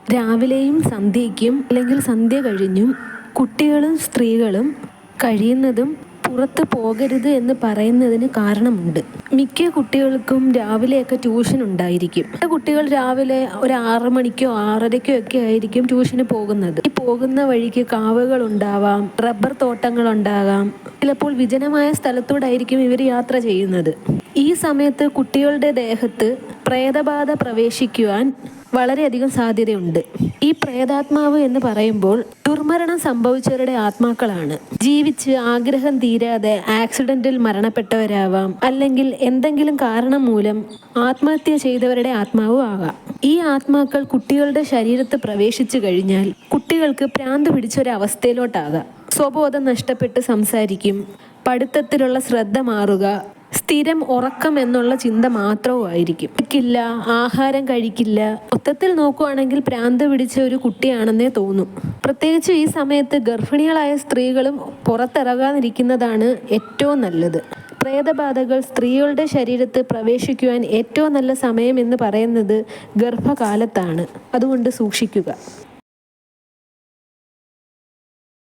രാവിലെയും സന്ധ്യയ്ക്കും അല്ലെങ്കിൽ സന്ധ്യ കഴിഞ്ഞും കുട്ടികളും സ്ത്രീകളും കഴിയുന്നതും പുറത്ത് പോകരുത് എന്ന് പറയുന്നതിന് കാരണമുണ്ട്. മിക്ക കുട്ടികൾക്കും രാവിലെയൊക്കെ ട്യൂഷൻ ഉണ്ടായിരിക്കും. കുട്ടികൾ രാവിലെ ഒരു 6 മണിക്കോ 6:30 ഒക്കെ ആയിരിക്കും ട്യൂഷന് പോകുന്നത്. ഈ പോകുന്ന വഴിക്ക് കാവുകൾ ഉണ്ടാവാം, റബ്ബർ തോട്ടങ്ങൾ ഉണ്ടാകാം, ചിലപ്പോൾ വിജനമായ സ്ഥലത്തൂടായിരിക്കും ഇവർ യാത്ര ചെയ്യുന്നത്. ഈ സമയത്ത് കുട്ടികളുടെ ദേഹത്ത് പ്രേതബാധ പ്രവേശിക്കുവാൻ വളരെയധികം സാധ്യതയുണ്ട്. ഈ പ്രേതാത്മാവ് എന്ന് പറയുമ്പോൾ ദുർമരണം സംഭവിച്ചവരുടെ ആത്മാക്കളാണ്. ജീവിച്ച് ആഗ്രഹം തീരാതെ ആക്സിഡന്റിൽ മരണപ്പെട്ടവരാവാം, അല്ലെങ്കിൽ എന്തെങ്കിലും കാരണം മൂലം ആത്മഹത്യ ചെയ്തവരുടെ ആത്മാവും ആകാം. ഈ ആത്മാക്കൾ കുട്ടികളുടെ ശരീരത്ത് പ്രവേശിച്ചു കഴിഞ്ഞാൽ കുട്ടികൾക്ക് ഭ്രാന്ത് പിടിച്ചൊരവസ്ഥയിലോട്ടാകാം. സ്വബോധം നഷ്ടപ്പെട്ട് സംസാരിക്കും, പഠിത്തത്തിലുള്ള ശ്രദ്ധ മാറുക, സ്ഥിരം ഉറക്കം എന്നുള്ള ചിന്ത മാത്രവുമായിരിക്കും. ആഹാരം കഴിക്കില്ല. മൊത്തത്തിൽ നോക്കുവാണെങ്കിൽ ഭ്രാന്ത് പിടിച്ച ഒരു കുട്ടിയാണെന്നേ തോന്നും. പ്രത്യേകിച്ച് ഈ സമയത്ത് ഗർഭിണികളായ സ്ത്രീകളും പുറത്തിറങ്ങാതിരിക്കുന്നതാണ് ഏറ്റവും നല്ലത്. പ്രേതബാധകൾ സ്ത്രീകളുടെ ശരീരത്ത് പ്രവേശിക്കുവാൻ ഏറ്റവും നല്ല സമയം എന്ന് പറയുന്നത് ഗർഭകാലത്താണ്. അതുകൊണ്ട് സൂക്ഷിക്കുക.